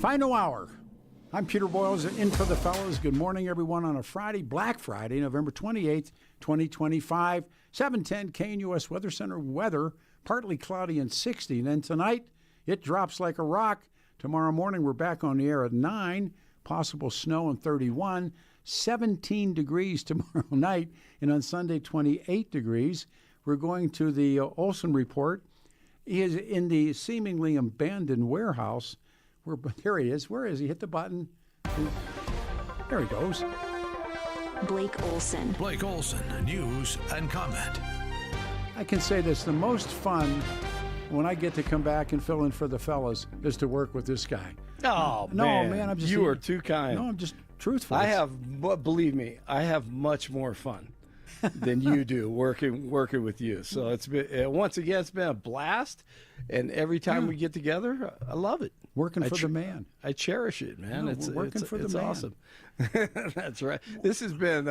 Final hour. I'm Peter Boyles, in for the fellows. Good morning, everyone, on a Friday, Black Friday, November 28th, 2025. 710 KNUS Weather Center weather, partly cloudy and 60. And then tonight, it drops like a rock. Tomorrow morning, we're back on the air at 9, possible snow and 31. 17 degrees tomorrow night, and on Sunday, 28 degrees. We're going to the Olson report. He is in the seemingly abandoned warehouse. There he is. Where is he? Hit the button. There he goes. Blake Olson. Blake Olson, news and comment. I can say this, the most fun when I get to come back and fill in for the fellas is to work with this guy. Oh, no, man, I'm just... You are too kind. No, I'm just truthful. Believe me, I have much more fun than you do working with you. So it's been, once again, it's been a blast. And every time we get together, I love it. Working for the man. I cherish it, man. No, it's working for the man. Awesome. That's right. This has been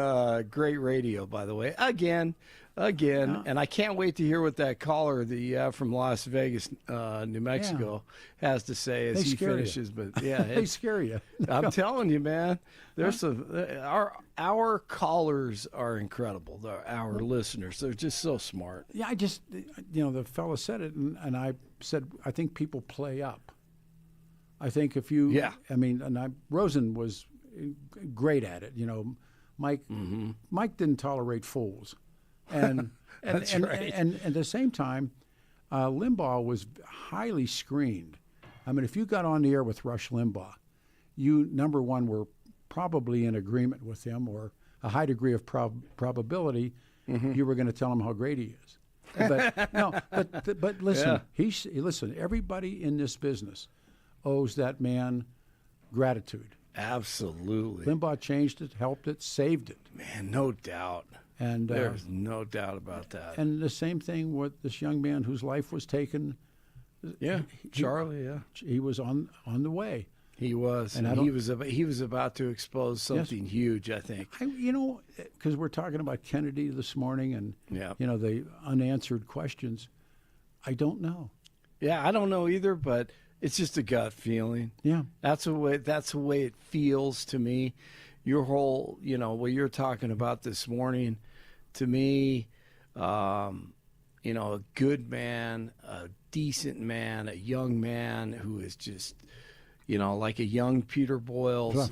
great radio, by the way. Again, and I can't wait to hear what that caller from Las Vegas, New Mexico, has to say as he finishes. But yeah, they scare you. I'm telling you, man. There's our callers are incredible. Our listeners, they're just so smart. Yeah, the fellow said it, and I said, I think people play up. I think if you, Rosen was great at it. Mike didn't tolerate fools, and That's right. And at the same time, Limbaugh was highly screened. I mean, if you got on the air with Rush Limbaugh, you, number one, were probably in agreement with him, or a high degree of probability you were going to tell him how great he is. But listen, listen. Everybody in this business owes that man gratitude. Absolutely. Limbaugh changed it, helped it, saved it. Man, no doubt. And there's no doubt about that. And the same thing with this young man whose life was taken. Yeah, Charlie. Yeah, he was on the way. He was, and he was about to expose something huge. I think. Because we're talking about Kennedy this morning, and the unanswered questions. I don't know. Yeah, I don't know either, but it's just a gut feeling. Yeah, that's the way it feels to me. Your whole, what you're talking about this morning, to me, a good man, a decent man, a young man who is just, like a young Peter Boyles,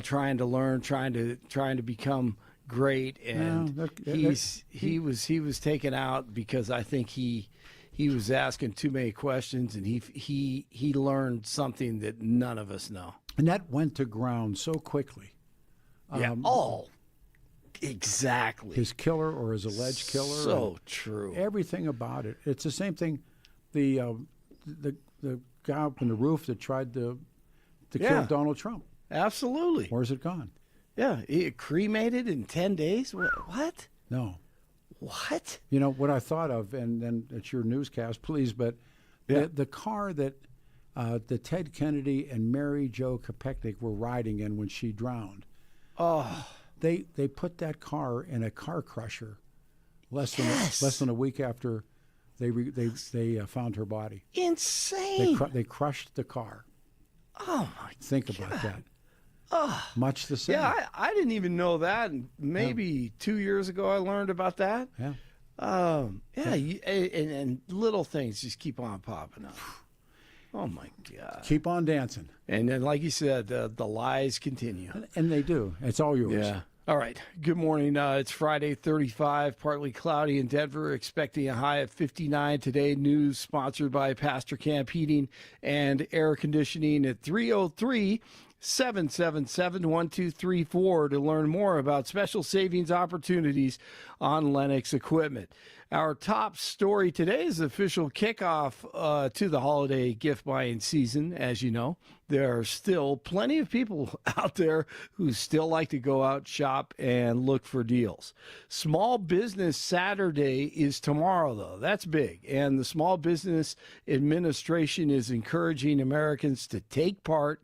trying to learn, trying to become great, and he was taken out because I think he was asking too many questions, and he learned something that none of us know, and that went to ground so quickly. Yeah. Exactly. His killer or his alleged killer. So true. Everything about it. It's the same thing. The guy up in the roof that tried to kill Donald Trump. Absolutely. Where's it gone? Yeah, he cremated in 10 days. What? No. What? What I thought of, and then it's your newscast, please. But the car that Ted Kennedy and Mary Jo Kopechne were riding in when she drowned. Oh, they put that car in a car crusher less than a week after they found her body. Insane. They crushed the car. Oh my! Think about that. Oh, much the same. Yeah, I didn't even know that. Maybe 2 years ago I learned about that. Yeah. And little things just keep on popping up. Oh, my God. Keep on dancing. And then, like you said, the lies continue. And they do. It's all yours. Yeah. All right. Good morning. It's Friday, 35, partly cloudy in Denver, expecting a high of 59 today. News sponsored by Pastor Camp Heating and Air Conditioning at 303-777-1234 to learn more about special savings opportunities on Lennox equipment. Our top story today is the official kickoff to the holiday gift buying season. As you know, there are still plenty of people out there who still like to go out, shop, and look for deals. Small Business Saturday is tomorrow, though. That's big. And the Small Business Administration is encouraging Americans to take part.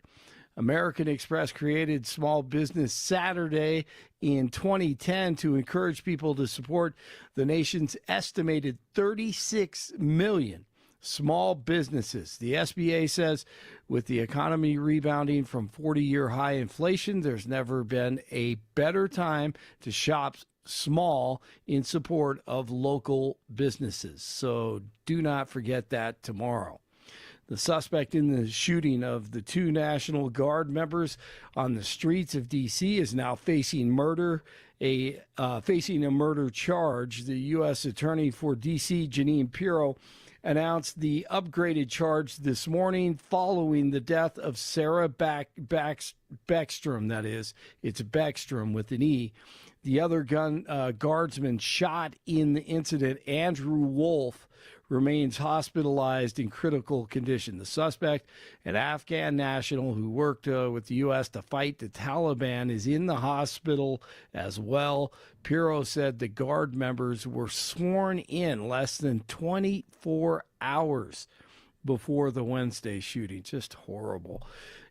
American Express created Small Business Saturday in 2010 to encourage people to support the nation's estimated 36 million small businesses. The SBA says with the economy rebounding from 40-year high inflation, there's never been a better time to shop small in support of local businesses. So do not forget that tomorrow. The suspect in the shooting of the two National Guard members on the streets of D.C. is now facing murder, facing a murder charge. The U.S. Attorney for D.C., Jeanine Pirro, announced the upgraded charge this morning following the death of Sarah Beckstrom. That is, it's Beckstrom with an E. The other guardsman shot in the incident, Andrew Wolf, remains hospitalized in critical condition. The suspect, an Afghan national who worked with the U.S. to fight the Taliban, is in the hospital as well. Pirro said the Guard members were sworn in less than 24 hours before the Wednesday shooting. Just horrible.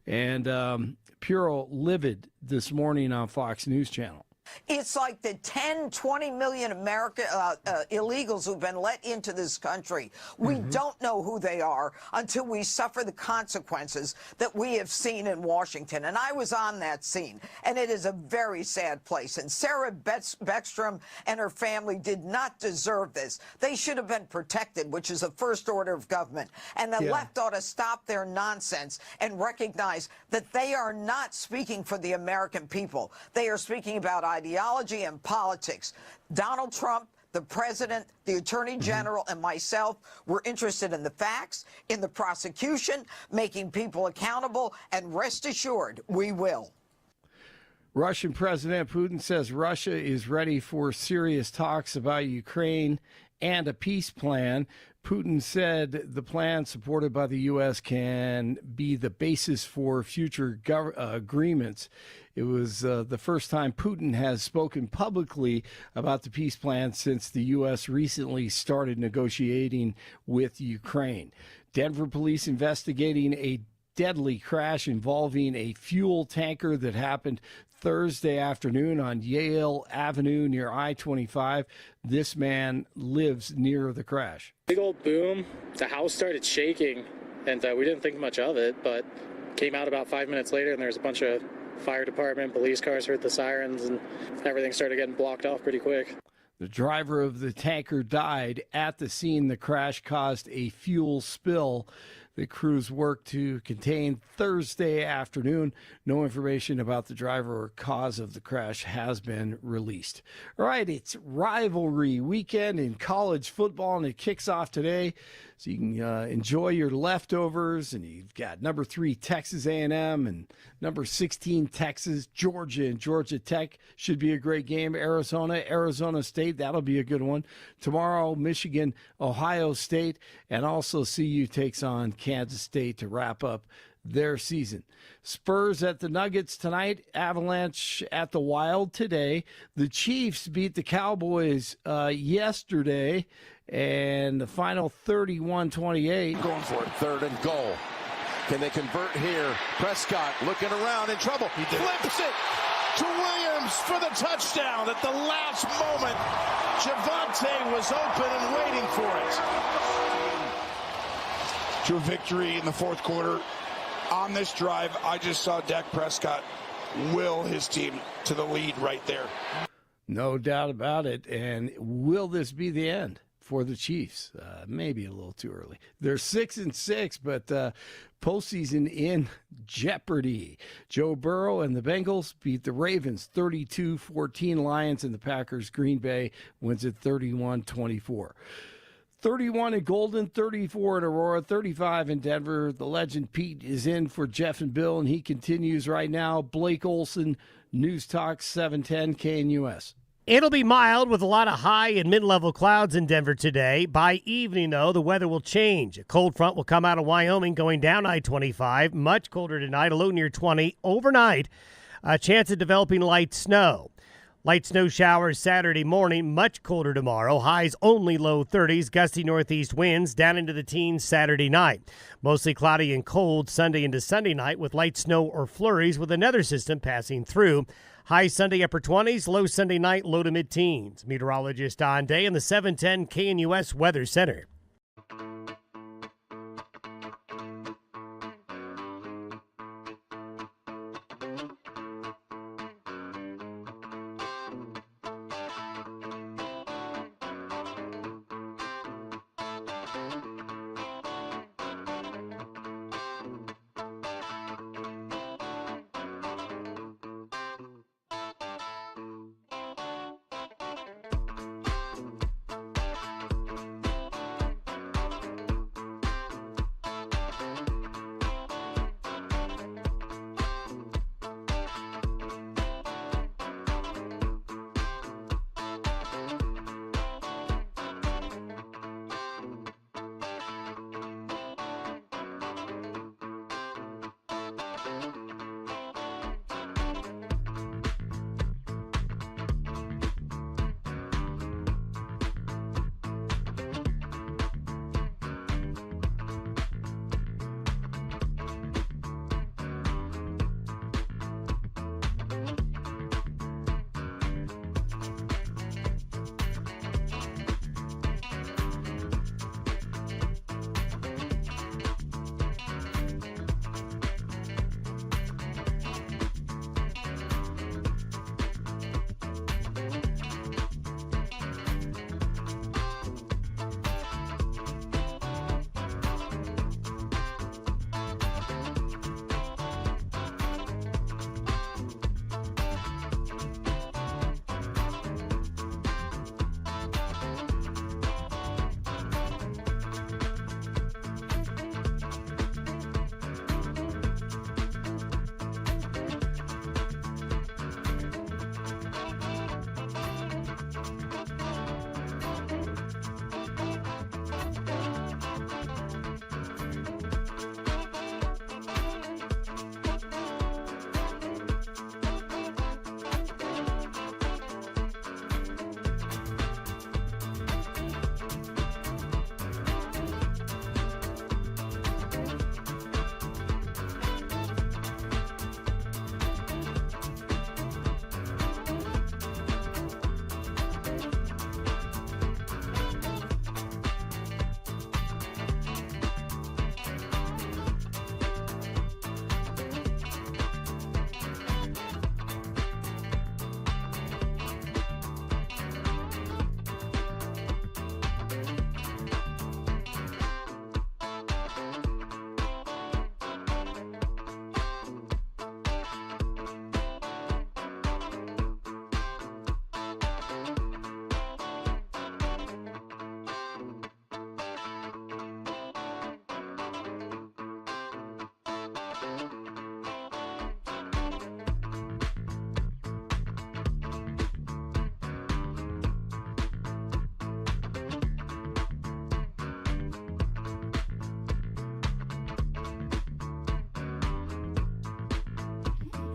And Pirro livid this morning on Fox News Channel. It's like the 10, 20 million illegals who've been let into this country. We don't know who they are until we suffer the consequences that we have seen in Washington. And I was on that scene, and it is a very sad place. And Sarah Beckstrom and her family did not deserve this. They should have been protected, which is the first order of government. And the left ought to stop their nonsense and recognize that they are not speaking for the American people. They are speaking about ideology and politics. Donald Trump, the president, the attorney general, and myself were interested in the facts, in the prosecution, making people accountable, and rest assured, we will. Russian President Putin says Russia is ready for serious talks about Ukraine and a peace plan. Putin said the plan supported by the U.S. can be the basis for future agreements. It was the first time Putin has spoken publicly about the peace plan since the U.S. recently started negotiating with Ukraine. Denver police investigating a deadly crash involving a fuel tanker that happened Thursday afternoon on Yale Avenue near I-25. This man lives near the crash. Big old boom. The house started shaking, and we didn't think much of it, but came out about 5 minutes later, and there was a bunch of fire department, police cars heard the sirens, and everything started getting blocked off pretty quick. The driver of the tanker died at the scene. The crash caused a fuel spill that crews worked to contain Thursday afternoon. No information about the driver or cause of the crash has been released. All right, it's rivalry weekend in college football, and it kicks off today. So you can enjoy your leftovers, and you've got number 3 Texas A&M and number 16 Texas, Georgia, and Georgia Tech. Should be a great game. Arizona State, that'll be a good one. Tomorrow, Michigan, Ohio State, and also CU takes on Kansas State to wrap up their season. Spurs at the Nuggets tonight. Avalanche at the Wild today. The Chiefs beat the Cowboys yesterday, and the final 31-28. Going for it, 3rd and goal. Can they convert here? Prescott looking around in trouble. He flips it to Williams for the touchdown at the last moment. Javonte was open and waiting for it. To a victory in the 4th quarter. On this drive, I just saw Dak Prescott will his team to the lead right there. No doubt about it. And will this be the end for the Chiefs? Maybe a little too early. They're 6-6, but postseason in jeopardy. Joe Burrow and the Bengals beat the Ravens 32-14. Lions and the Packers. Green Bay wins at 31-24. 31 in Golden, 34 in Aurora, 35 in Denver. The legend Pete is in for Jeff and Bill, and he continues right now. Blake Olson, News Talk 710 KNUS. It'll be mild with a lot of high and mid-level clouds in Denver today. By evening, though, the weather will change. A cold front will come out of Wyoming going down I-25. Much colder tonight, a low near 20. Overnight, a chance of developing light snow. Light snow showers Saturday morning, much colder tomorrow. Highs only low 30s, gusty northeast winds down into the teens Saturday night. Mostly cloudy and cold Sunday into Sunday night with light snow or flurries with another system passing through. High Sunday upper 20s, low Sunday night, low to mid-teens. Meteorologist Don Day in the 710 KNUS Weather Center.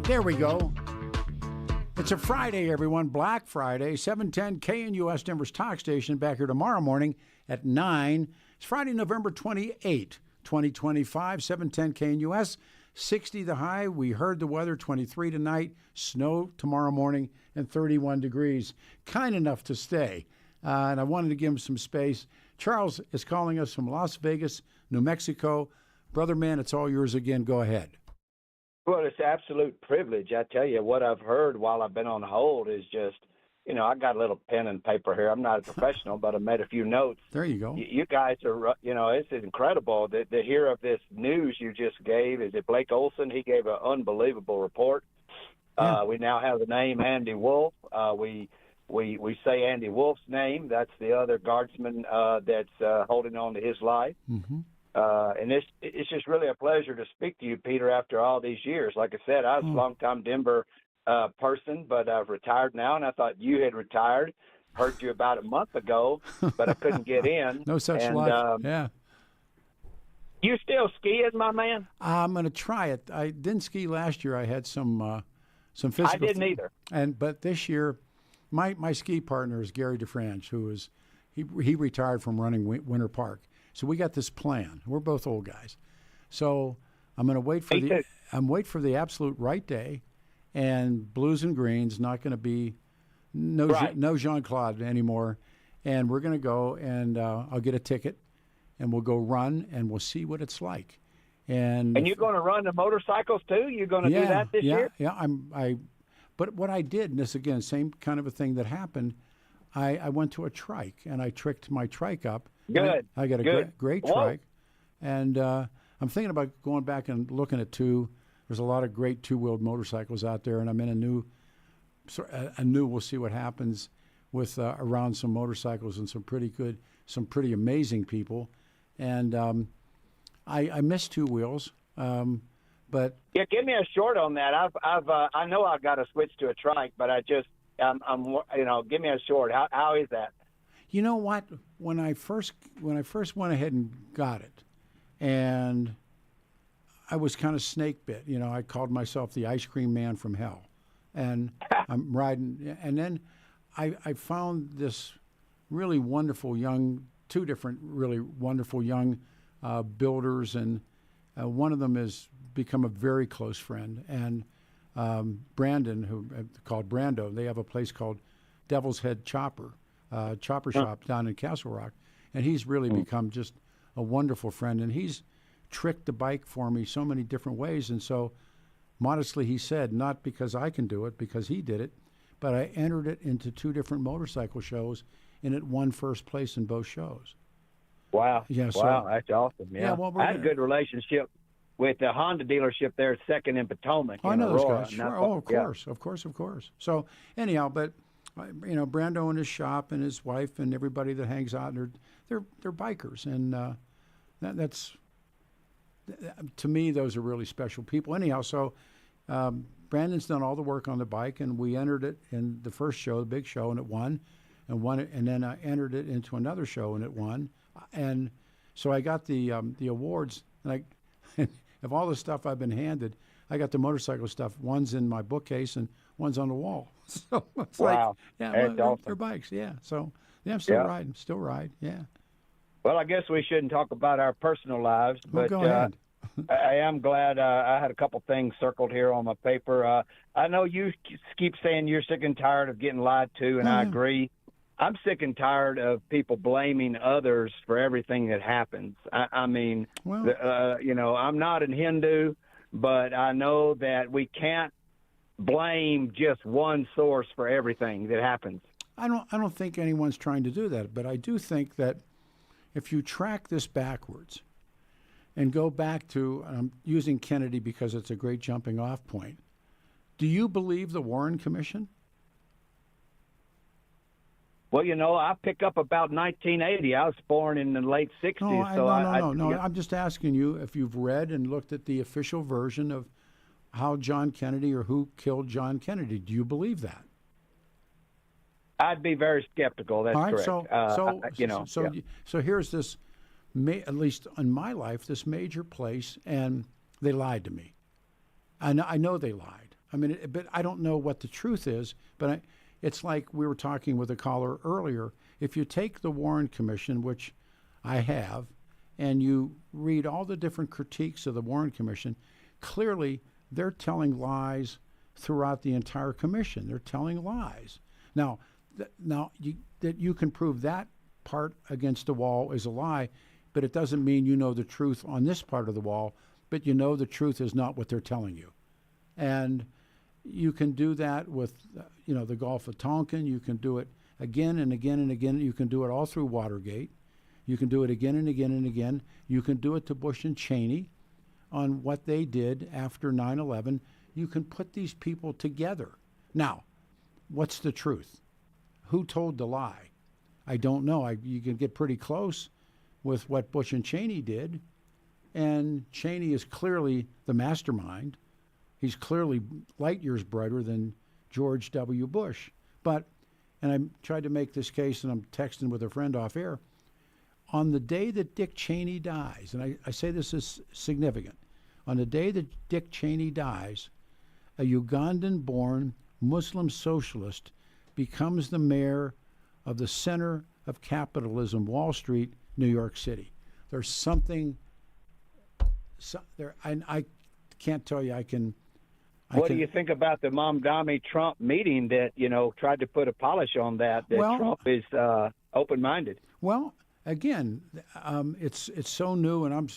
There we go. It's a Friday, everyone. Black Friday, 710 KNUS, Denver's talk station. Back here tomorrow morning at 9. It's Friday, November 28, 2025, 710 KNUS. 60 the high. We heard the weather, 23 tonight. Snow tomorrow morning and 31 degrees. Kind enough to stay. And I wanted to give him some space. Charles is calling us from Las Vegas, New Mexico. Brother man, it's all yours again. Go ahead. Well, it's an absolute privilege. I tell you, what I've heard while I've been on hold is just, I got a little pen and paper here. I'm not a professional, but I made a few notes. There you go. You guys are, it's incredible to hear of this news you just gave. Is it Blake Olson? He gave an unbelievable report. Yeah. We now have the name Andy Wolf. We say Andy Wolf's name. That's the other guardsman that's holding on to his life. Mm-hmm. And it's just really a pleasure to speak to you, Peter, after all these years. Like I said, I was a long-time Denver person, but I've retired now, and I thought you had retired. Heard you about a month ago, but I couldn't get in. No such luck. Yeah. You still skiing, my man? I'm going to try it. I didn't ski last year. I had some physical. I didn't either. But this year, my ski partner is Gary DeFrange, who is he retired from running Winter Park. So we got this plan. We're both old guys. So I'm going to wait for the absolute right day, and blues and greens, not going to be no Jean-Claude anymore. And we're going to go, and I'll get a ticket, and we'll go run, and we'll see what it's like. And you're going to run the motorcycles too? You're going to do that this year? Yeah. But what I did, and this again, same kind of a thing that happened, I went to a trike, and I tricked my trike up. Good. I got a great trike, and I'm thinking about going back and looking at two. There's a lot of great two-wheeled motorcycles out there, and I'm in a new. We'll see what happens with around some motorcycles and some pretty amazing people, and I miss two wheels, but yeah, give me a short on that. I know I've got to switch to a trike, but give me a short. How is that? You know what? When I first went ahead and got it, and I was kind of snake bit. I called myself the ice cream man from hell, and I'm riding. And then I found this really wonderful two different really wonderful young builders, and one of them has become a very close friend. And Brandon, who called Brando, they have a place called Devil's Head Chopper Shop down in Castle Rock, and he's really become just a wonderful friend, and he's tricked the bike for me so many different ways. And so modestly he said, not because I can do it, because he did it, but I entered it into two different motorcycle shows, and it won first place in both shows. Wow. Yeah, wow, that's awesome. Yeah, well, I had a good relationship with the Honda dealership there, Second in Potomac. I know those guys. Sure. Of course. So anyhow, but Brando and his shop and his wife and everybody that hangs out, they're bikers, and that's to me, those are really special people. Anyhow, so Brandon's done all the work on the bike, and we entered it in the first show, the big show, and it won, and then I entered it into another show, and it won, and so I got the awards, and of all the stuff I've been handed, I got the motorcycle stuff. One's in my bookcase and one's on the wall. So it's wow. That's awesome. They're bikes, yeah. So I'm still riding, yeah. Well, I guess we shouldn't talk about our personal lives, but go ahead. I am glad I had a couple things circled here on my paper. I know you keep saying you're sick and tired of getting lied to, and I agree. I'm sick and tired of people blaming others for everything that happens. I'm not a Hindu, but I know that we can't blame just one source for everything that happens. I don't think anyone's trying to do that, but I do think that if you track this backwards and go back to, I'm using Kennedy because it's a great jumping off point. Do you believe the Warren Commission? Well, I pick up about 1980. I was born in the late 60s. No. I'm just asking you if you've read and looked at the official version of how John Kennedy or who killed John Kennedy. Do you believe that? I'd be very skeptical. That's correct. So here's this, at least in my life, this major place, and they lied to me. I know they lied. I mean, but I don't know what the truth is. But it's like we were talking with a caller earlier. If you take the Warren Commission, which I have, and you read all the different critiques of the Warren Commission, clearly they're telling lies throughout the entire commission. They're telling lies. Now, that you can prove that part against the wall is a lie, but it doesn't mean you know the truth on this part of the wall, but you know the truth is not what they're telling you. And you can do that with, the Gulf of Tonkin. You can do it again and again and again. You can do it all through Watergate. You can do it again and again and again. You can do it to Bush and Cheney on what they did after 9/11. You can put these people together. Now, what's the truth? Who told the lie? I don't know. You can get pretty close with what Bush and Cheney did, and Cheney is clearly the mastermind. He's clearly light years brighter than George W. Bush. And I tried to make this case, and I'm texting with a friend off air, on the day that Dick Cheney dies, and I say this is significant, on the day that Dick Cheney dies, a Ugandan-born Muslim socialist becomes the mayor of the center of capitalism, Wall Street, New York City. There's something there. I can't tell you. What do you think about the Mamdani-Trump meeting that, tried to put a polish on that Trump is open-minded? Well, again, it's so new, and I'm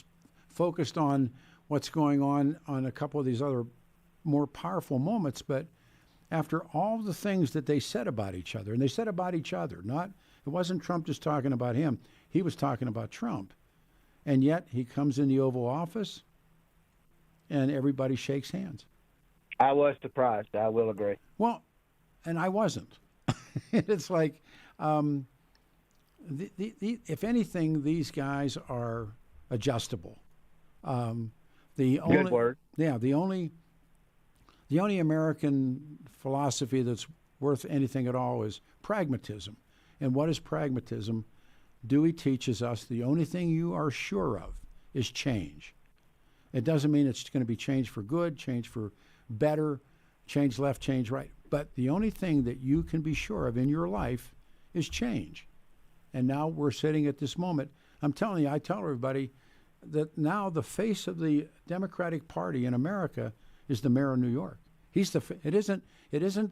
focused on what's going on a couple of these other more powerful moments. But after all the things that they said about each other, and they said about each other, it wasn't Trump just talking about him. He was talking about Trump. And yet he comes in the Oval Office and everybody shakes hands. I was surprised. I will agree. Well, and I wasn't. It's like, if anything, these guys are adjustable. Good word. Yeah, the only American philosophy that's worth anything at all is pragmatism. And what is pragmatism? Dewey teaches us the only thing you are sure of is change. It doesn't mean it's going to be change for good, change for better, change left, change right. But the only thing that you can be sure of in your life is change. And now we're sitting at this moment. I'm telling you, I tell everybody that now the face of the Democratic Party in America is the mayor of New York. It isn't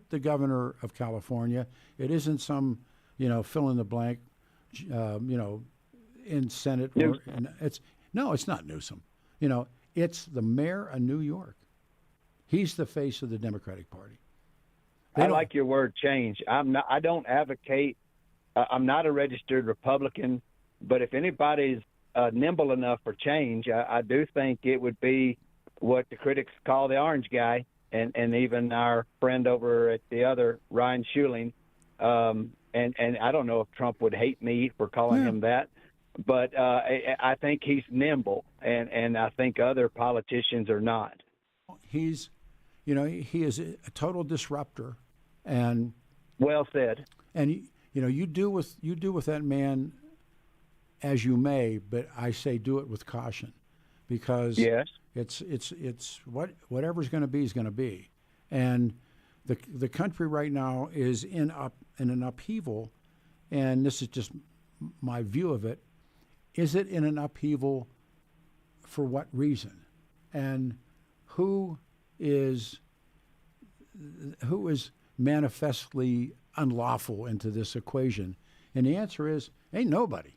the governor of California. It isn't some, fill in the blank, in Senate. It's not Newsom. It's the mayor of New York. He's the face of the Democratic Party. I like your word change. I don't advocate. I'm not a registered Republican, but if anybody's nimble enough for change, I do think it would be what the critics call the orange guy, and even our friend over at the other, Ryan Schuling. And I don't know if Trump would hate me for calling him that, but I think he's nimble, and I think other politicians are not. He is a total disruptor, and well said. And you do with that man as you may, but I say do it with caution, because yes, it's whatever's going to be is going to be, and the country right now is in an upheaval, and this is just my view of it. Is it in an upheaval for what reason, and who is manifestly unlawful into this equation? And the answer is ain't nobody.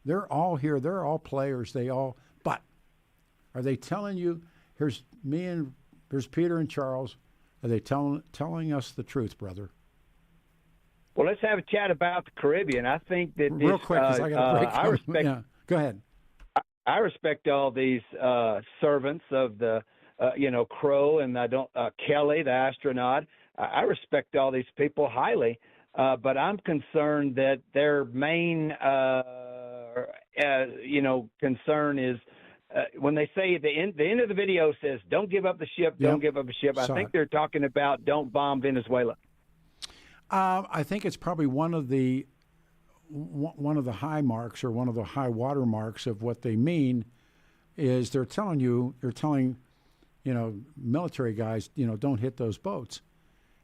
They're all here. They're all players. But are they telling you, here's me and here's Peter and Charles, are they telling us the truth, brother? Well, let's have a chat about the Caribbean. I think that real quick, because I got a break. I respect. Yeah, go ahead. I respect all these servants of the, Crow, and Kelly, the astronaut. I respect all these people highly, but I'm concerned that their main, concern is when they say the end of the video says, "Don't give up the ship, don't give up the ship." I think they're talking about don't bomb Venezuela. I think it's probably one of the high marks, or one of the high water marks of what they mean is they're telling military guys, don't hit those boats.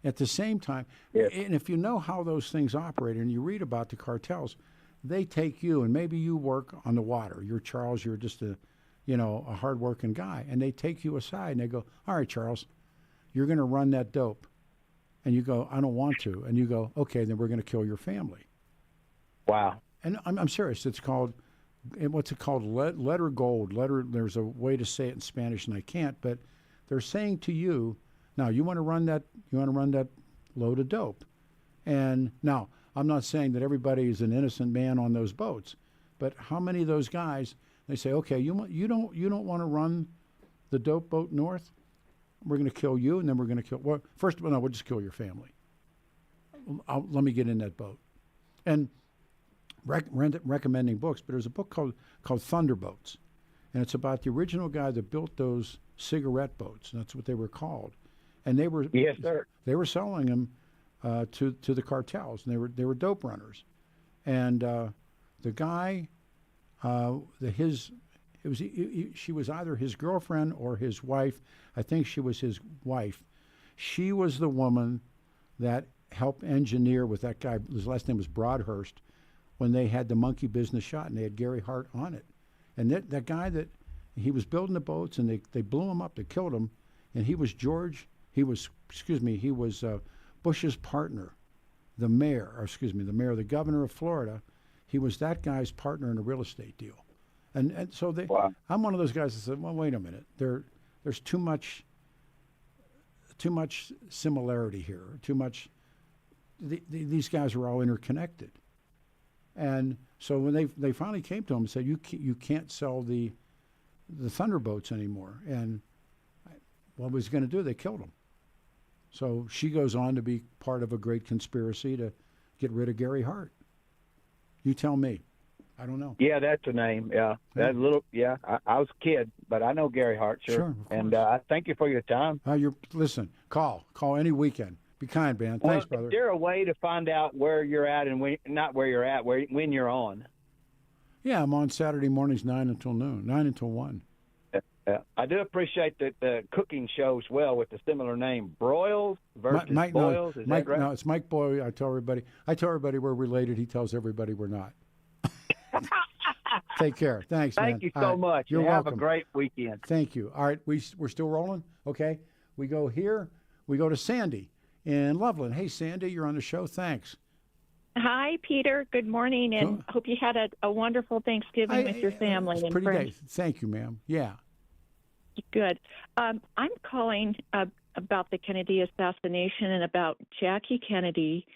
At the same time, and if you know how those things operate and you read about the cartels, they take you, and maybe you work on the water. You're Charles, you're just a hardworking guy, and they take you aside and they go, all right, Charles, you're going to run that dope. And you go, I don't want to. And you go, okay, then we're going to kill your family. Wow. And I'm serious. It's called, what's it called? Letter gold. There's a way to say it in Spanish, and I can't. But they're saying to you, now you want to run that load of dope. And now I'm not saying that everybody is an innocent man on those boats, but how many of those guys? They say, okay, you don't want to run the dope boat north. We're going to kill you, and then we're going to kill. Well, first of all, no, we'll just kill your family. Let me get in that boat, and recommending books. But there's a book called Thunderboats, and it's about the original guy that built those cigarette boats. And that's what they were called, and they were they were selling them to the cartels, and they were dope runners, and the guy, she was either his girlfriend or his wife. I think she was his wife. She was the woman that helped engineer with that guy. His last name was Broadhurst, when they had the monkey business shot, and they had Gary Hart on it. And that guy that he was building the boats, and they blew him up, they killed him, and he was Bush's partner, the the governor of Florida. He was that guy's partner in a real estate deal. And so I'm one of those guys that said, well, wait a minute. There's too much similarity here. Too much. These guys are all interconnected. And so when they finally came to him and said, you can't sell the Thunderboats anymore. And what was he going to do? They killed him. So she goes on to be part of a great conspiracy to get rid of Gary Hart. You tell me. I don't know. Yeah, that's a name. Yeah, that little. Yeah, I was a kid, but I know Gary Hart. Sure. And I thank you for your time. Listen. Call any weekend. Be kind, man. Thanks, brother. Is there a way to find out where you're at and when you're on? Yeah, I'm on Saturday mornings 9 until noon, 9 until 1. I do appreciate the cooking show as well with the similar name, Broils versus Boils. Is that right? No, it's Mike Boyle. I tell everybody we're related. He tells everybody we're not. Take care. Thanks, man. Thank you so much. You're welcome. Have a great weekend. Thank you. All right, we're still rolling? Okay. We go here. We go to Sandy in Loveland. Hey, Sandy, you're on the show. Thanks. Hi, Peter. Good morning, and hope you had a wonderful Thanksgiving with your family and friends. Thank you, ma'am. Yeah. Good. I'm calling about the Kennedy assassination and about Jackie Kennedy.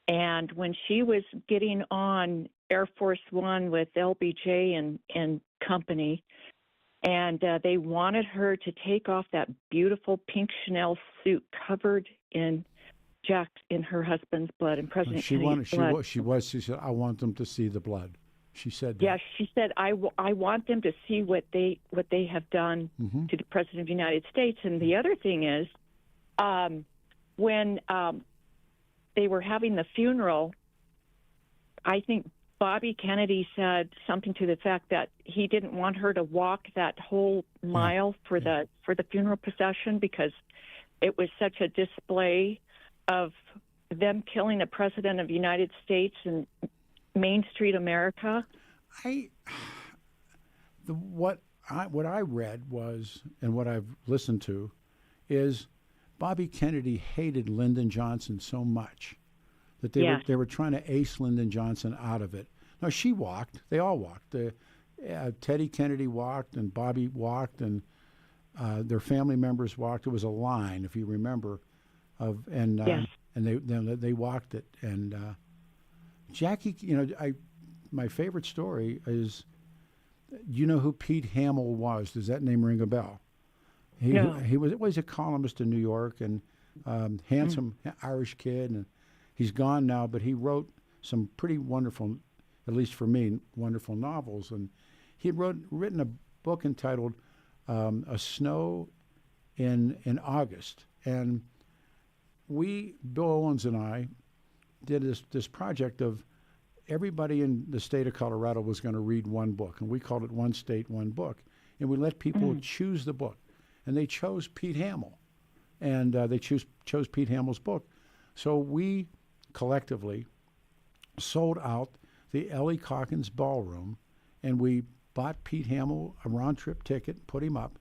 And when she was getting on Air Force One with LBJ and company, and they wanted her to take off that beautiful pink Chanel suit covered in her husband's blood and President Kennedy's blood. She said, I want them to see the blood. She said that. Yeah, she said, I want them to see what they have done to the President of the United States. And the other thing is, when they were having the funeral, I think Bobby Kennedy said something to the fact that he didn't want her to walk that whole mile for the funeral procession because it was such a display of them killing the President of the United States in Main Street America. What I read was, and what I've listened to, is Bobby Kennedy hated Lyndon Johnson so much that they were trying to ace Lyndon Johnson out of it. Now, she walked. They all walked. Teddy Kennedy walked, and Bobby walked, and their family members walked. It was a line, if you remember, and they walked it. And Jackie, my favorite story is, you know who Pete Hamill was? Does that name ring a bell? He was a columnist in New York, and handsome Irish kid, and he's gone now, but he wrote some pretty wonderful, at least for me, wonderful novels. And he had written a book entitled A Snow in August. And Bill Owens and I, did this project of everybody in the state of Colorado was going to read one book, and we called it One State, One Book. And we let people choose the book. and they chose Pete Hamill, and they chose Pete Hamill's book. So we collectively sold out the Ellie Calkins Ballroom, and we bought Pete Hamill a round-trip ticket, put him up,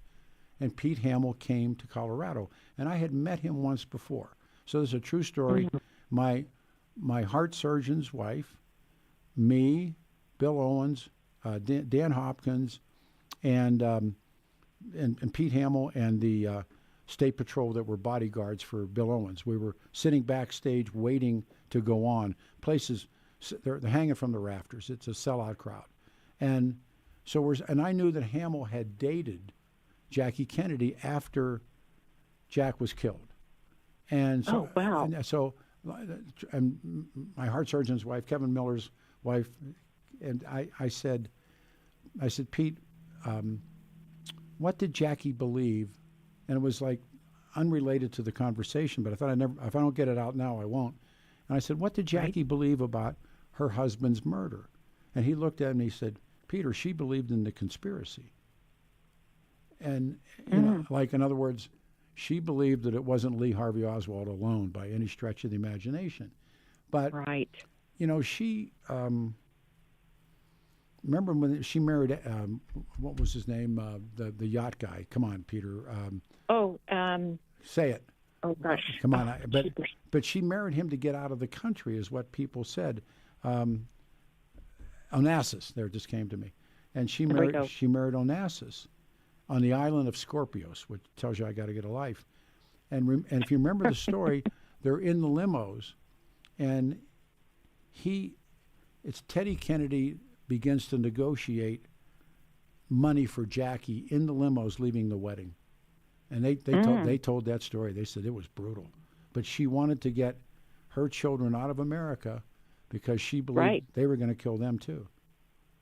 and Pete Hamill came to Colorado. And I had met him once before. So this is a true story. My heart surgeon's wife, me, Bill Owens, Dan Hopkins, and Pete Hamill and the State Patrol that were bodyguards for Bill Owens. We were sitting backstage waiting to go on. Places, they're hanging from the rafters. It's a sellout crowd. And so I knew that Hamill had dated Jackie Kennedy after Jack was killed. And so, oh, wow. And my heart surgeon's wife, Kevin Miller's wife, and I said, Pete, what did Jackie believe? And it was like unrelated to the conversation, but I thought if I don't get it out now, I won't. And I said, what did Jackie believe about her husband's murder? And he looked at me and he said, Peter, she believed in the conspiracy. And, you know, like, in other words, she believed that it wasn't Lee Harvey Oswald alone by any stretch of the imagination. But, you know, she, remember when she married, what was his name? The yacht guy. Come on, Peter. Say it. Oh, gosh. Come on. But she married him to get out of the country, is what people said. Onassis, there, it just came to me. And she married Onassis on the island of Scorpios, which tells you I got to get a life. And if you remember the story, they're in the limos, and it's Teddy Kennedy begins to negotiate money for Jackie in the limos leaving the wedding. And they told that story. They said it was brutal. But she wanted to get her children out of America because she believed they were going to kill them too.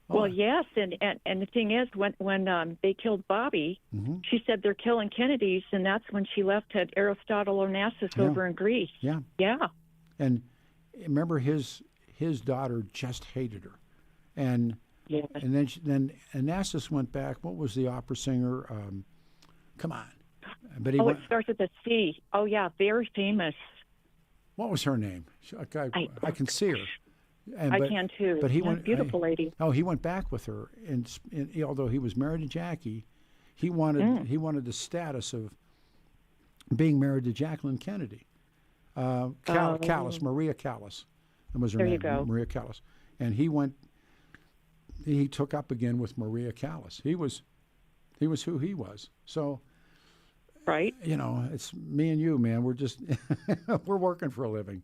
Well, yes, and the thing is, when they killed Bobby, she said they're killing Kennedys, and that's when she left to Aristotle Onassis over in Greece. Yeah. Yeah. And remember, his daughter just hated her, and then Onassis went back. What was the opera singer? Come on, but he it starts with a C. Oh yeah, very famous. What was her name? I can see her. I can too. But he went beautiful lady. Oh, he went back with her, and although he was married to Jackie, he wanted the status of being married to Jacqueline Kennedy. Maria Callas, that was her name. There you go. Maria Callas, and he took up again with Maria Callas. He was who he was. So, you know, it's me and you, man. We're just we're working for a living,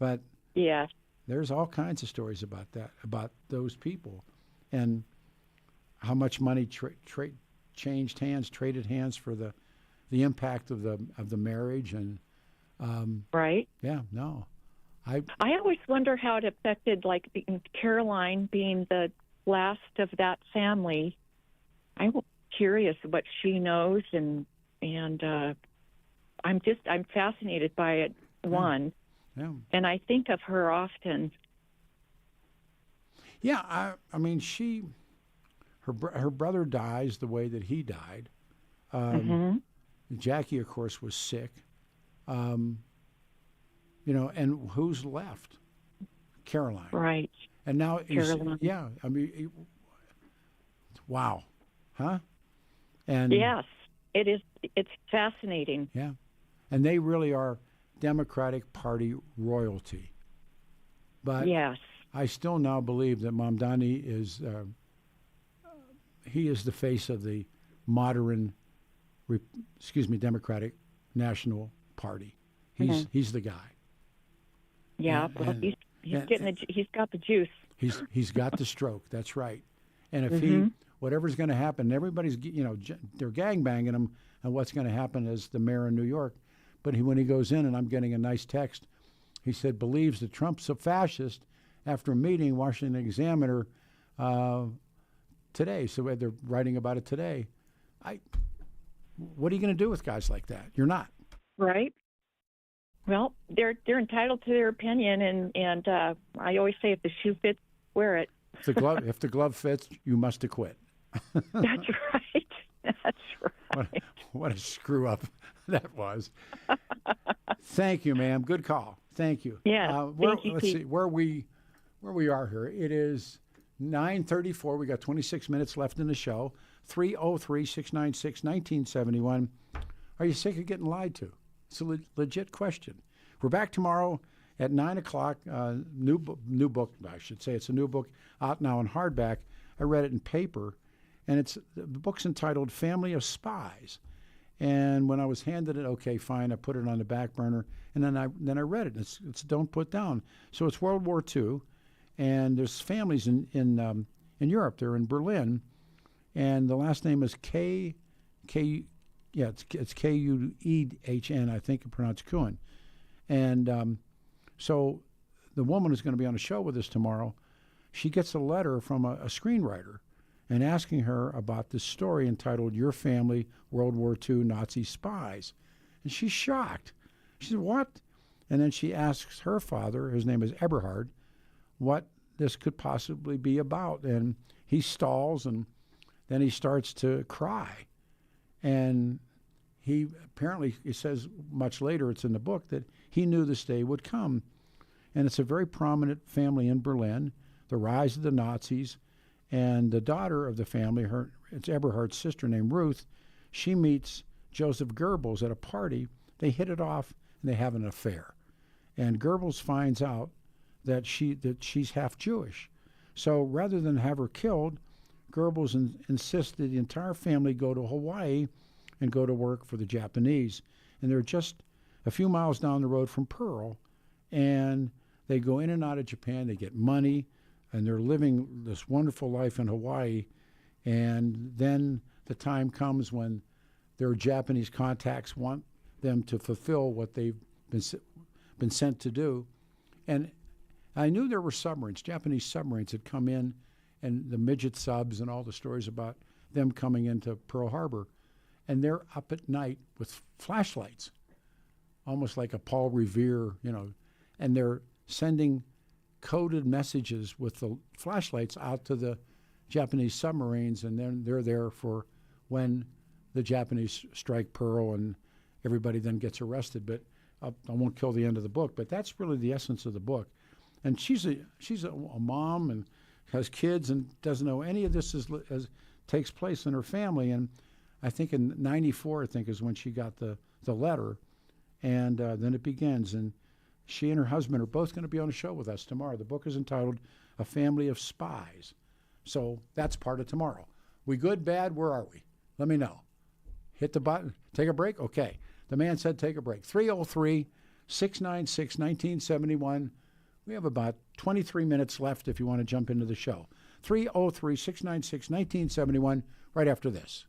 but yeah. There's all kinds of stories about that, about those people, and how much money traded hands for the impact of the marriage, and yeah, no, I always wonder how it affected, like Caroline being the last of that family. I'm curious what she knows, and I'm fascinated by it. One. Yeah. And I think of her often. Yeah, I mean, her brother dies the way that he died. Jackie, of course, was sick. You know, and who's left? Caroline. Right. And now, Caroline. Yeah, I mean, wow, huh? And yes, it is. It's fascinating. Yeah, and they really are Democratic Party royalty. But yes, I still now believe that Mamdani is he is the face of the modern, Democratic National Party. He's the guy. Yeah, he's got the juice. He's got the stroke. That's right. And if whatever's going to happen, everybody's they're gangbanging him, and what's going to happen is the mayor of New York. But when he goes in, and I'm getting a nice text, he said, believes that Trump's a fascist after a meeting, Washington Examiner, today. So they're writing about it today. What are you going to do with guys like that? You're not. Right. Well, they're entitled to their opinion, and I always say if the shoe fits, wear it. If the glove fits, you must acquit. That's right. That's right. What a screw up that was. Thank you, ma'am. Good call. Thank you. Yeah. Thank you, let's Pete. see where we are here. It is 9:34. We got 26 minutes left in the show. 303-696-1971. Are you sick of getting lied to? It's a legit question. We're back tomorrow at 9 o'clock. New book, I should say. It's a new book out now in hardback. I read it in paper, and the book's entitled Family of Spies. And when I was handed it, okay, fine, I put it on the back burner, and then I read it. It's Don't Put Down. So it's World War II, and there's families in Europe. They're in Berlin, and the last name is it's Kuehn, I think, pronounced Kuhn. And so the woman who's going to be on a show with us tomorrow, she gets a letter from a screenwriter and asking her about this story entitled Your Family, World War II Nazi Spies. And she's shocked. She said, what? And then she asks her father, his name is Eberhard, what this could possibly be about. And he stalls, and then he starts to cry. And he says much later, it's in the book, that he knew this day would come. And it's a very prominent family in Berlin, the rise of the Nazis. And the daughter of the family, it's Eberhard's sister named Ruth, she meets Joseph Goebbels at a party. They hit it off, and they have an affair. And Goebbels finds out that she's half Jewish. So rather than have her killed, Goebbels insists that the entire family go to Hawaii and go to work for the Japanese. And they're just a few miles down the road from Pearl, and they go in and out of Japan. They get money, and they're living this wonderful life in Hawaii. And then the time comes when their Japanese contacts want them to fulfill what they've been sent to do. And I knew there were submarines. Japanese submarines had come in, and the midget subs and all the stories about them coming into Pearl Harbor. And they're up at night with flashlights, almost like a Paul Revere, and they're sending coded messages with the flashlights out to the Japanese submarines, and then they're there for when the Japanese strike Pearl, and everybody then gets arrested. But I won't kill the end of the book, but that's really the essence of the book. And she's a mom and has kids and doesn't know any of this takes place in her family. And I think in '94, is when she got the letter, and then it begins. And she and her husband are both going to be on a show with us tomorrow. The book is entitled A Family of Spies. So that's part of tomorrow. We good, bad? Where are we? Let me know. Hit the button. Take a break? Okay. The man said take a break. 303-696-1971. We have about 23 minutes left if you want to jump into the show. 303-696-1971 right after this.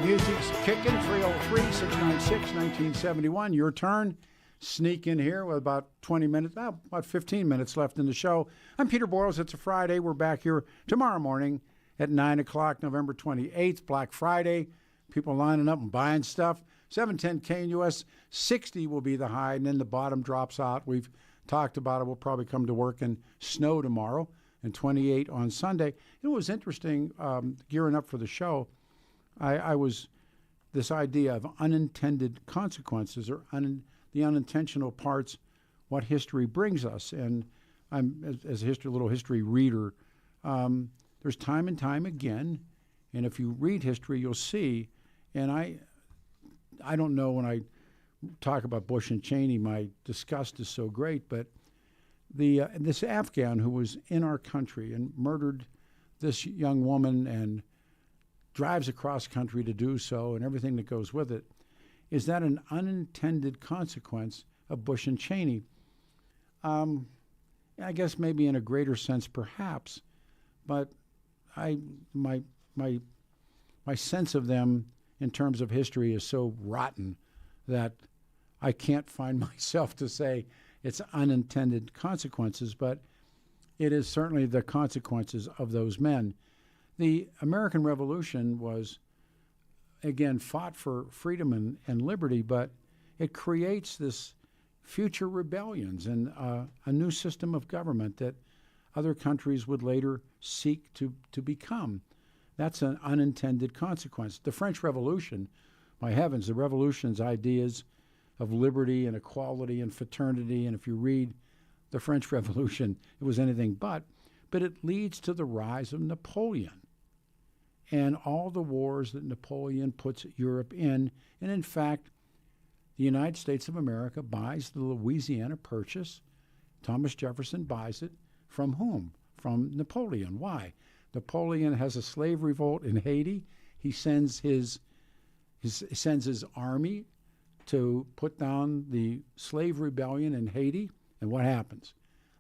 Music's kicking, 303-696-1971. Your turn. Sneak in here with about 20 minutes, about 15 minutes left in the show. I'm Peter Boyles. It's a Friday. We're back here tomorrow morning at 9 o'clock, November 28th, Black Friday. People lining up and buying stuff. 710 KNUS, 60 will be the high, and then the bottom drops out. We've talked about it. We'll probably come to work in snow tomorrow and 28 on Sunday. It was interesting gearing up for the show. I was this idea of unintended consequences or the unintentional parts, what history brings us. And I'm, as a little history reader, there's time and time again, and if you read history, you'll see, and I don't know when I talk about Bush and Cheney, my disgust is so great, but this Afghan who was in our country and murdered this young woman and drives across country to do so and everything that goes with it, is that an unintended consequence of Bush and Cheney? I guess maybe in a greater sense, perhaps, but my sense of them in terms of history is so rotten that I can't find myself to say it's unintended consequences, but it is certainly the consequences of those men. The American Revolution was, again, fought for freedom and liberty, but it creates this future rebellions and a new system of government that other countries would later seek to become. That's an unintended consequence. The French Revolution, my heavens, the revolution's ideas of liberty and equality and fraternity, and if you read the French Revolution, it was anything but it leads to the rise of Napoleon and all the wars that Napoleon puts Europe in. And in fact, the United States of America buys the Louisiana Purchase. Thomas Jefferson buys it from whom? From Napoleon. Why? Napoleon has a slave revolt in Haiti. He sends his army to put down the slave rebellion in Haiti. And what happens?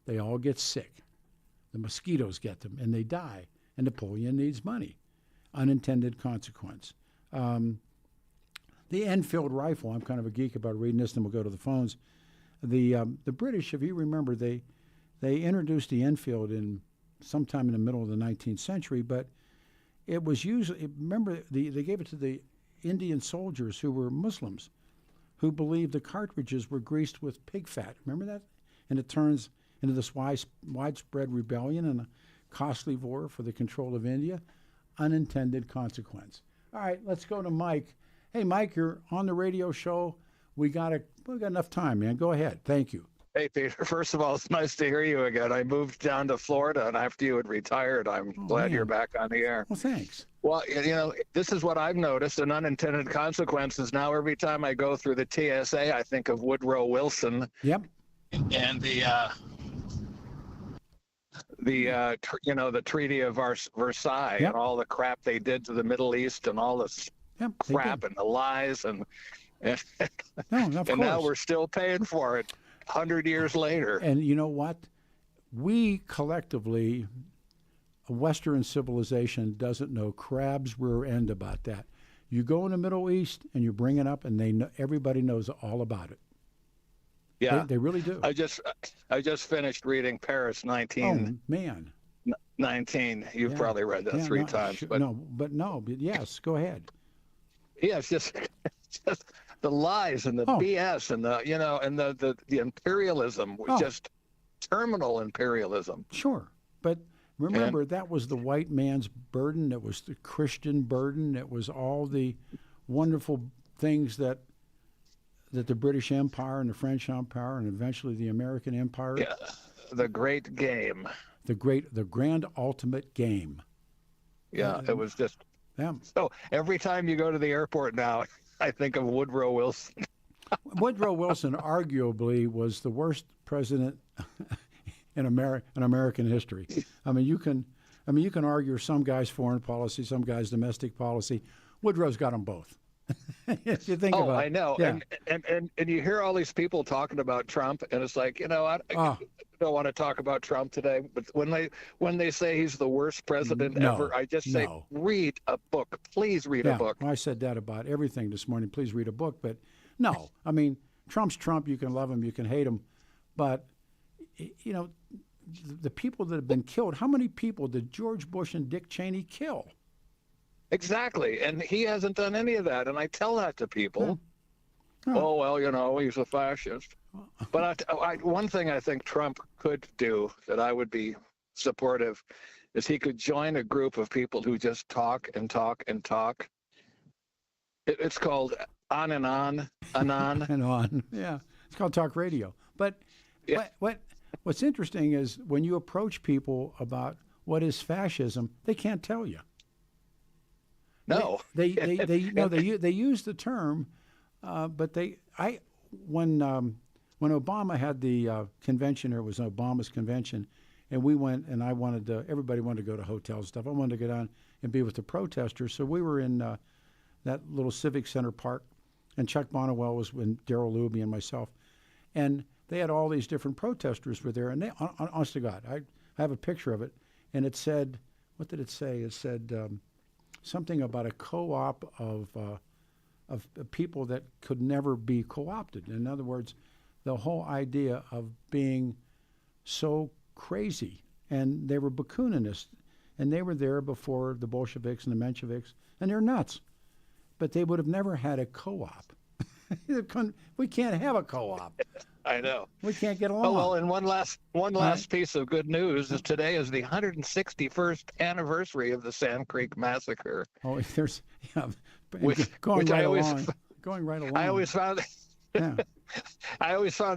They all get sick. The mosquitoes get them, and they die. And Napoleon needs money. Unintended consequence. The Enfield rifle, I'm kind of a geek about reading this, then we'll go to the phones. The British, if you remember, they introduced the Enfield in sometime in the middle of the 19th century, but it was usually, remember, they gave it to the Indian soldiers who were Muslims, who believed the cartridges were greased with pig fat. Remember that? And it turns into this widespread rebellion and a costly war for the control of India. Unintended consequence. All right, let's go to Mike. Hey, Mike, you're on the radio show. We got enough time, man. Go ahead. Thank you. Hey, Peter. First of all, it's nice to hear you again. I moved down to Florida, and after you had retired, I'm glad you're back on the air. Well, thanks. Well, this is what I've noticed, an unintended consequence is now every time I go through the TSA, I think of Woodrow Wilson. Yep. And the Treaty of Versailles, yep, and all the crap they did to the Middle East and all this crap and the lies and now we're still paying for it 100 years later. And you know what? We collectively, Western civilization doesn't know crab's rear end about that. You go in the Middle East and you bring it up, and everybody knows all about it. Yeah, they really do. I just finished reading Paris 19. Oh man, 19. You've probably read that three times. But yes, go ahead. Yeah, it's just the lies and the BS and the imperialism, just terminal imperialism. Sure, but remember that was the white man's burden. It was the Christian burden. It was all the wonderful things that the British Empire and the French Empire and eventually the American Empire. Yeah, the great game. The grand ultimate game. Yeah, it was just. Yeah. So every time you go to the airport now, I think of Woodrow Wilson. Woodrow Wilson arguably was the worst president in American history. I mean, you can argue some guys' foreign policy, some guys' domestic policy. Woodrow's got them both. If you think about it. I know. Yeah. And you hear all these people talking about Trump, and it's like, I don't want to talk about Trump today, but when they say he's the worst president ever, I just say, read a book. Please read a book. Well, I said that about everything this morning. Please read a book. But no, I mean, Trump's Trump. You can love him, you can hate him, but the people that have been killed. How many people did George Bush and Dick Cheney kill? Exactly, and he hasn't done any of that. And I tell that to people. Oh well, he's a fascist. But one thing I think Trump could do that I would be supportive is he could join a group of people who just talk and talk and talk. It's called on and on, anon. And on. Yeah, it's called talk radio. But what's interesting is when you approach people about what is fascism, they can't tell you. No, they use the term, but when Obama had the convention, or it was Obama's convention, and we went, and everybody wanted to go to hotels and stuff. I wanted to go down and be with the protesters, so we were in that little civic center park, and Chuck Bonnewell was with Darrell Luby and myself, and they had all these different protesters were there, and they, honest to God, I have a picture of it, and it said, what did it say? It said something about a co-op of people that could never be co-opted. In other words, the whole idea of being so crazy, and they were Bakuninists, and they were there before the Bolsheviks and the Mensheviks, and they're nuts, but they would have never had a co-op. We can't have a co-op. I know. We can't get along. Oh well, and one last piece of good news is today is the 161st anniversary of the Sand Creek Massacre. Oh, there's going right along. I always found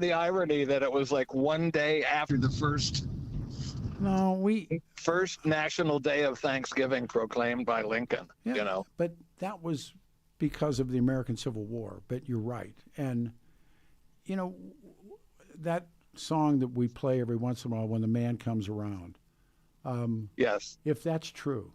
the irony that it was like one day after the first National Day of Thanksgiving proclaimed by Lincoln. Yeah, but that was because of the American Civil War. But you're right, and that song that we play every once in a while when the man comes around. Yes. If that's true,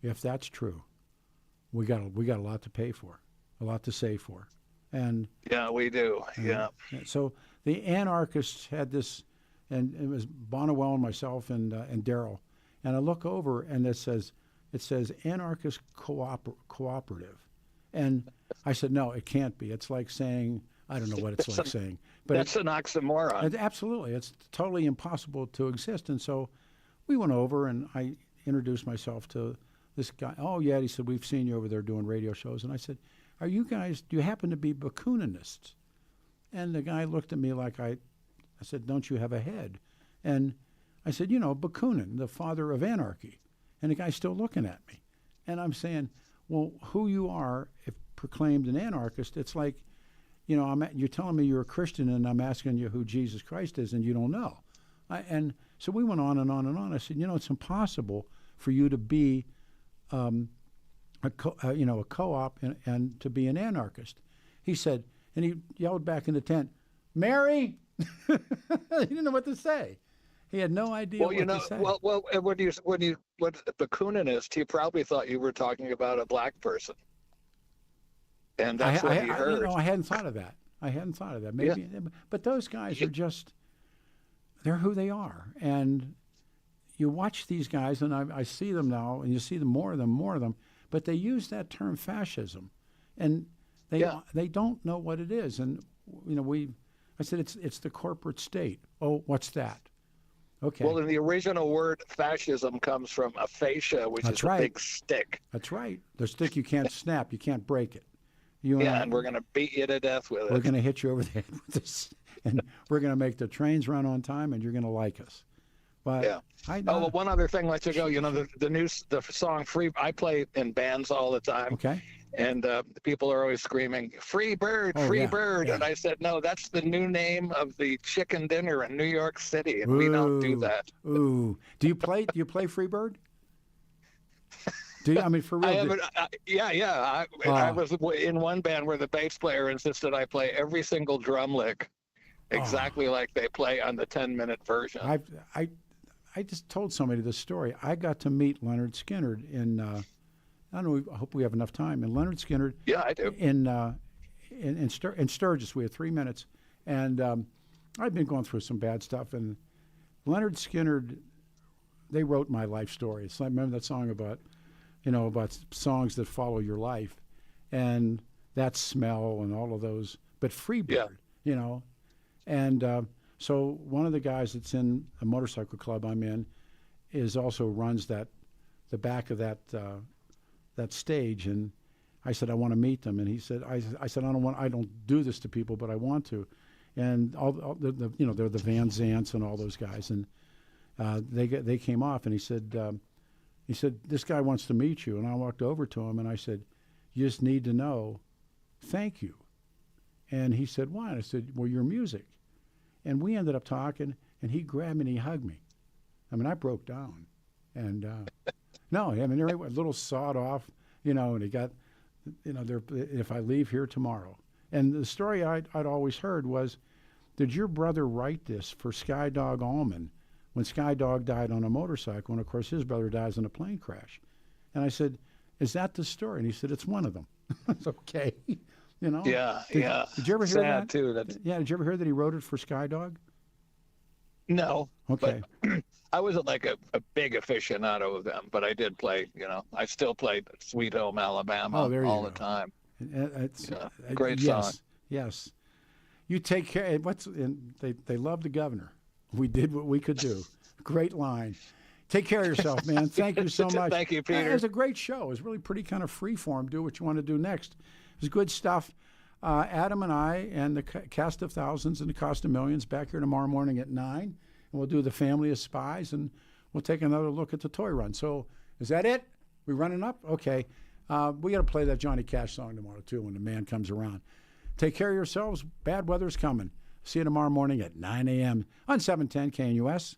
we got a lot to pay for, a lot to save for, and yeah, we do. Yeah. So the anarchists had this, and it was Bonnewell and myself and Darrell, and I look over and it says anarchist cooperative, and I said no, it can't be. It's like saying. I don't know what it's like saying. But that's an oxymoron. Absolutely. It's totally impossible to exist. And so we went over, and I introduced myself to this guy. Oh, yeah, he said, we've seen you over there doing radio shows. And I said, do you happen to be Bakuninists? And the guy looked at me like I said, don't you have a head? And I said, Bakunin, the father of anarchy. And the guy's still looking at me. And I'm saying, well, who you are, if proclaimed an anarchist, it's like, you're telling me you're a Christian, and I'm asking you who Jesus Christ is, and you don't know. And so we went on and on and on. I said, it's impossible for you to be, a co-op and to be an anarchist. He said, and he yelled back in the tent, Mary. He didn't know what to say. He had no idea what to say. Well, when Bakuninist, he probably thought you were talking about a black person. And that's what he heard. I hadn't thought of that. Maybe, but those guys are they're who they are. And you watch these guys, and I see them now, and you see more of them, but they use that term fascism, and they don't know what it is. And I said it's the corporate state. Oh, what's that? Okay. Well, in the original word, fascism comes from aphasia, which is a big stick. That's right. The stick you can't snap, you can't break it. And we're going to beat you to death with it. We're going to hit you over the head with this, and we're going to make the trains run on time, and you're going to like us. But one other thing, let you go. The song "Free." I play in bands all the time. Okay. And people are always screaming, "Free bird, free bird!" And I said, "No, that's the new name of the chicken dinner in New York City, and we don't do that." Ooh. Do you play Free Bird? For real? I was in one band where the bass player insisted I play every single drum lick exactly like they play on the 10-minute version. I just told somebody this story. I got to meet Leonard Skinner I don't know. I hope we have enough time. And Leonard Skinner. Yeah, I do. In Sturgis, we had 3 minutes, and I've been going through some bad stuff. And Leonard Skinner, they wrote my life story. It's like, remember that song about, about songs that follow your life, and that smell and all of those. But Freebird, and so one of the guys that's in a motorcycle club I'm in also runs the back of that stage, and I said I want to meet them, and he said I said I don't do this to people, but I want to, and all they're the Van Zants and all those guys, and they came off, and he said this guy wants to meet you, and I walked over to him and I said, you just need to know, thank you, and he said why? And I said, well, your music. And we ended up talking, and he grabbed me and he hugged me. I mean, I broke down. And no, I mean, they're a little sawed off, and he got, if I leave here tomorrow. And the story I'd always heard was, did your brother write this for Skydog Allman when Skydog died on a motorcycle? And, of course, his brother dies in a plane crash. And I said, is that the story? And he said, it's one of them. It's okay. Yeah. Did you ever hear Sad, that? too. Yeah, did you ever hear that he wrote it for Skydog? No. Okay. But I wasn't like a big aficionado of them, but I did play, I still played Sweet Home Alabama all the time. It's great song. Yes. You take care. They love the governor. We did what we could do. Great line. Take care of yourself, man. Thank you so much. Thank you, Peter. It was a great show. It was really pretty kind of free form. Do what you want to do next. It was good stuff. Adam and I and the cast of thousands and the cost of millions back here tomorrow morning at 9. And we'll do the Family of Spies, and we'll take another look at the toy run. So is that it? We running up? Okay. We got to play that Johnny Cash song tomorrow, too, when the man comes around. Take care of yourselves. Bad weather's coming. See you tomorrow morning at 9 a.m. on 710 KNUS.